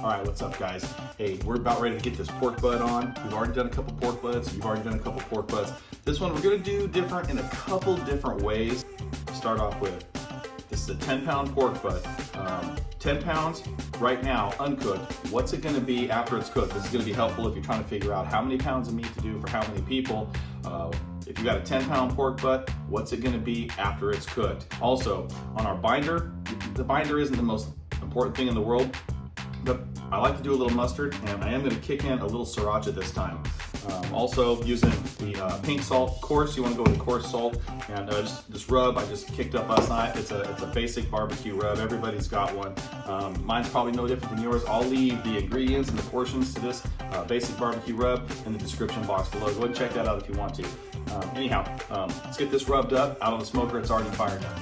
All right, what's up guys? Hey, we're about ready to get this pork butt on. We've already done a couple pork butts. You've already done a couple pork butts. This one we're gonna do different in a couple different ways. Start off with, this is a 10-pound pork butt. 10 pounds right now, uncooked. What's it gonna be after it's cooked? This is gonna be helpful if you're trying to figure out how many pounds of meat to do for how many people. If you got a 10-pound pork butt, what's it gonna be after it's cooked? Also, on our binder, the binder isn't the most important thing in the world, but I like to do a little mustard, and I am gonna kick in a little sriracha this time. Also using the pink salt, coarse, you wanna go with the coarse salt, and this rub I just kicked up last night. It's a basic barbecue rub, everybody's got one. Mine's probably no different than yours. I'll leave the ingredients and the portions to this basic barbecue rub in the description box below. Go ahead and check that out if you want to. Anyhow, let's get this rubbed up out of the smoker. It's already fired up.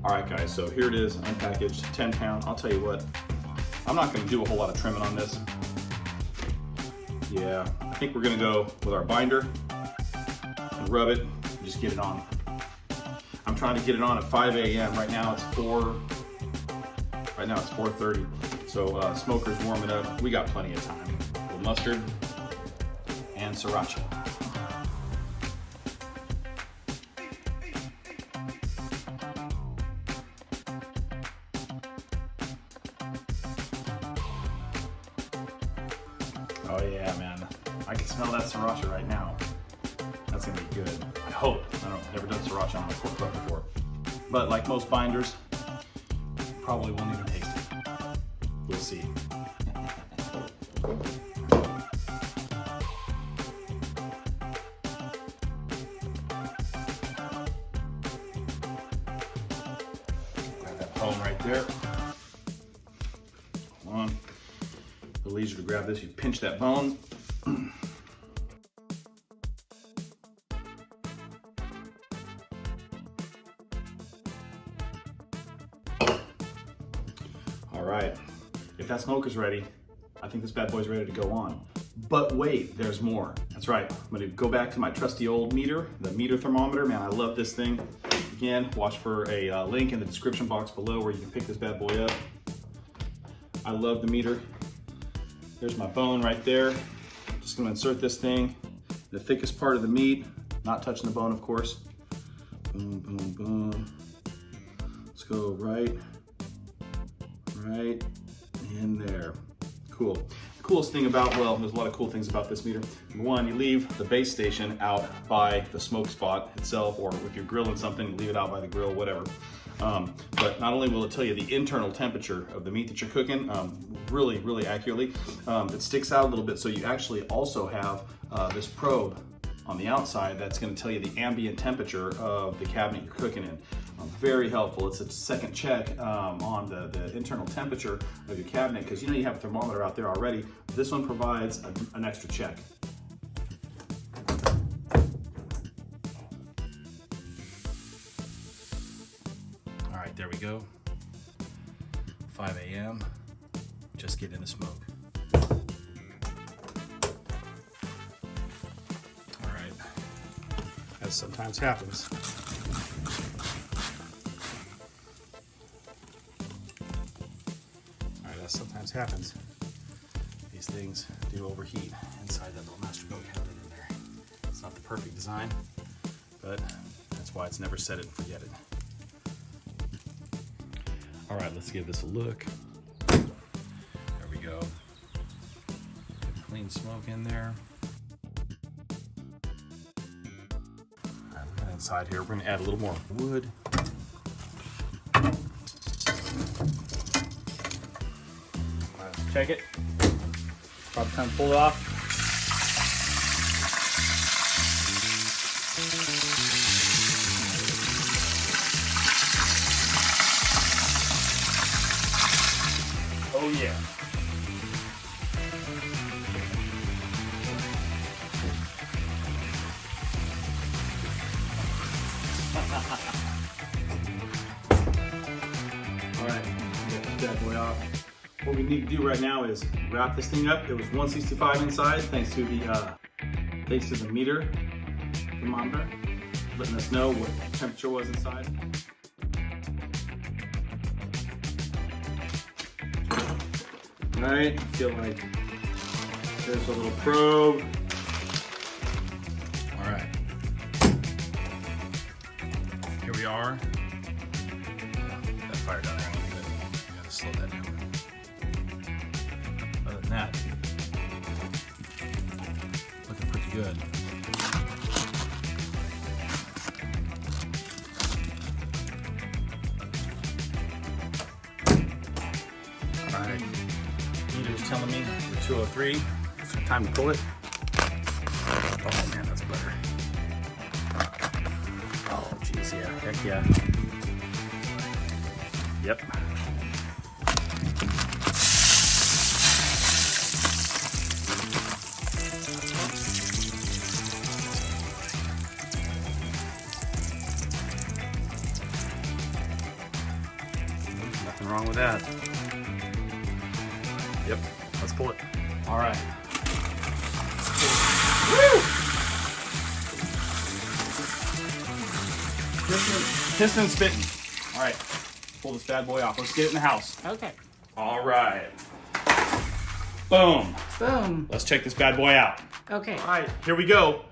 All right guys, so here it is, unpackaged, 10 pound. I'll tell you what, I'm not gonna do a whole lot of trimming on this. Yeah, I think we're gonna go with our binder and rub it, and just get it on. I'm trying to get it on at 5 a.m. Right now it's 4:30. So smoker's warming up. We got plenty of time. A little mustard and sriracha. Oh yeah, man. I can smell that sriracha right now. That's gonna be good. I hope. I don't know, I've never done sriracha on a pork butt before. But like most binders, probably won't even taste it. We'll see. Grab that bone right there. Come on. A little easier to grab this. You pinch that bone. All right, if that smoker's ready, I think this bad boy's ready to go on. But wait, there's more. That's right, I'm gonna go back to my trusty old meter, the meter thermometer. Man, I love this thing. Again, watch for a link in the description box below where you can pick this bad boy up. I love the meter. There's my bone right there. Just gonna insert this thing, the thickest part of the meat, not touching the bone, of course. Boom, boom, boom. Let's go right in there. Cool. The coolest thing about, well, there's a lot of cool things about this meter. Number one, you leave the base station out by the smoke spot itself, or if you're grilling something, leave it out by the grill, whatever. But not only will it tell you the internal temperature of the meat that you're cooking, really accurately, it sticks out a little bit, so you actually also have this probe on the outside that's going to tell you the ambient temperature of the cabinet you're cooking in. Very helpful. It's a second check on the internal temperature of your cabinet, because you know you have a thermometer out there already. This one provides an extra check. All right, there we go. 5 a.m. Just getting in the smoke. All right, as sometimes happens. Sometimes happens. These things do overheat inside that little master build cabinet in there. It's not the perfect design, but that's why it's never set it and forget it. All right, let's give this a look. There we go. Good clean smoke in there. All right, look at inside here. We're gonna add a little more wood. Check it. Probably time to pull it off. Oh yeah. All right, get this bad boy off. What we need to do right now is wrap this thing up. It was 165 inside, thanks to the meter thermometer, letting us know what the temperature was inside. All right, I feel like there's a little probe. All right, here we are. That fire down there, you gotta slow that down. Other than that, looking pretty good. All right, Nita was telling me we're 203, so time to pull it. Oh man, that's better. Oh geez, yeah, heck yeah. Yep. Nothing wrong with that. Yep, let's pull it. All right. Woo! Piston spitting. All right, pull this bad boy off. Let's get it in the house. Okay. All right. Boom. Boom. Let's check this bad boy out. Okay. All right, here we go.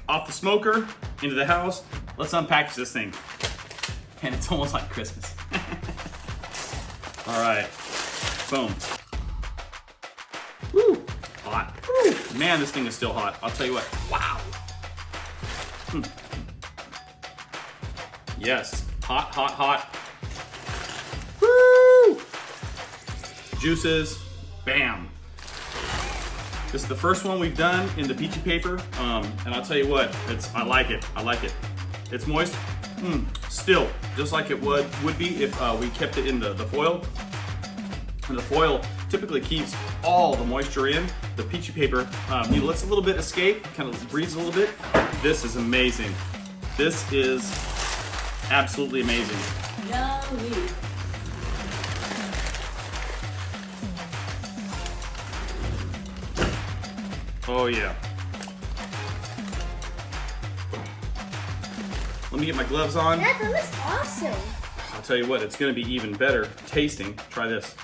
Off the smoker, into the house. Let's unpackage this thing. And it's almost like Christmas. All right, boom. Woo, hot. Woo. Man, this thing is still hot. I'll tell you what, wow. Yes, hot, hot, hot. Woo! Juices, bam. This is the first one we've done in the peachy paper, and I'll tell you what, I like it. It's moist, still, just like it would be if we kept it in the foil. And the foil typically keeps all the moisture in. The peachy paper, lets a little bit escape, kind of breathes a little bit. This is amazing. This is absolutely amazing. Yummy. Oh yeah. Let me get my gloves on. That looks awesome. I'll tell you what, it's gonna be even better tasting. Try this.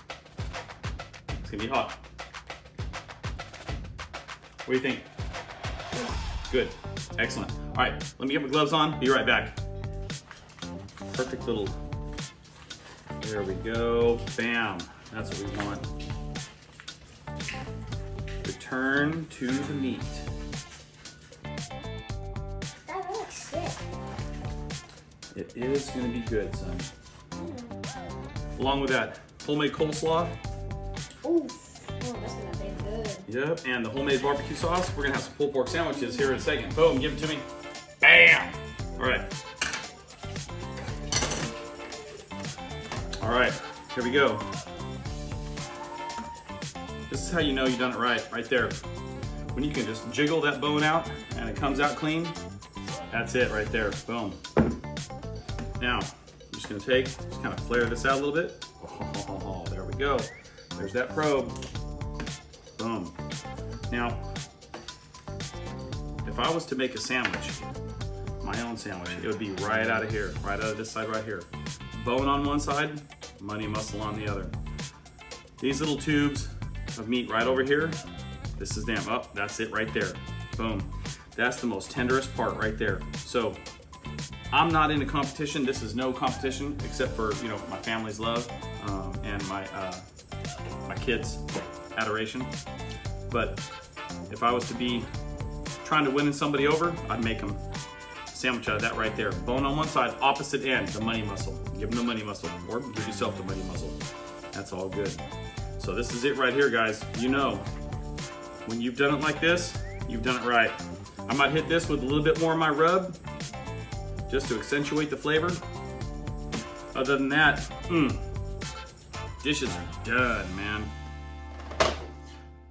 It's gonna be hot. What do you think? Good, excellent. All right, let me get my gloves on, be right back. Perfect little, there we go, bam. That's what we want. Return to the meat. That looks sick. It is gonna be good, son. Along with that, homemade coleslaw. Oof. Oh, that's gonna be good. Yep, and the homemade barbecue sauce. We're gonna have some pulled pork sandwiches here in a second. Boom, give it to me. Bam! All right. All right, here we go. This is how you know you've done it right there. When you can just jiggle that bone out and it comes out clean, that's it right there, boom. Now, I'm just gonna just kind of flare this out a little bit. Oh, there we go. There's that probe, boom. Now, if I was to make a sandwich, my own sandwich, it would be right out of here, right out of this side right here. Bone on one side, money muscle on the other. These little tubes of meat right over here, this is them. Oh, that's it right there. Boom. That's the most tenderest part right there. So I'm not in a competition. This is no competition except for, my family's love and my kids' adoration. But if I was to be trying to win somebody over, I'd make them a sandwich out of that right there. Bone on one side, opposite end, the money muscle. Give them the money muscle, or give yourself the money muscle. That's all good. So this is it right here, guys. When you've done it like this, you've done it right. I might hit this with a little bit more of my rub, just to accentuate the flavor. Other than that, dishes are done, man.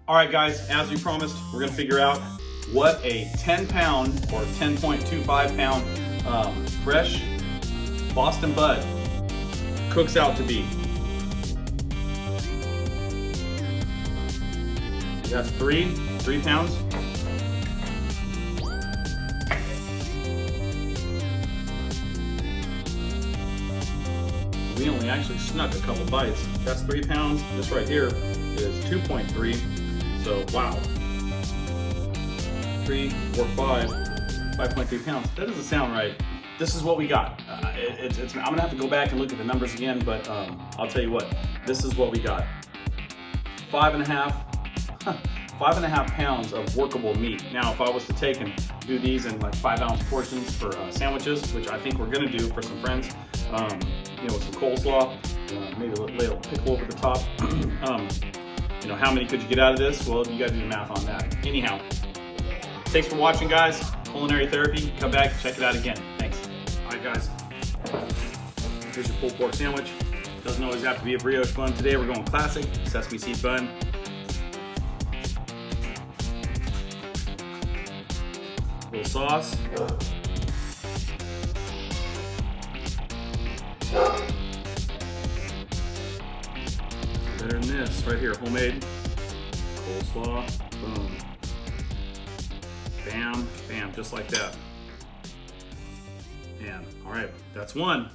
All right, guys, as we promised, we're gonna figure out what a 10-pound or 10.25-pound fresh Boston bud cooks out to be. That's 3 pounds. We only actually snuck a couple bites. That's 3 pounds. This right here is 2.3. So wow. 3, 4, 5, 5.3 pounds. That doesn't sound right. This is what we got. I'm gonna have to go back and look at the numbers again, but I'll tell you what. This is what we got. 5.5 pounds of workable meat. Now, if I was to take and do these in like 5-ounce portions for sandwiches, which I think we're gonna do for some friends, you know, with some coleslaw, maybe lay a little pickle over the top. You know, how many could you get out of this? Well, you gotta do the math on that. Anyhow, thanks for watching, guys. Culinary Therapy. Come back, check it out again. Thanks. All right, guys. Here's your pulled pork sandwich. Doesn't always have to be a brioche bun. Today we're going classic, sesame seed bun. A little sauce. Better than this, right here, homemade coleslaw. Boom. Bam, bam, just like that. And all right, that's one.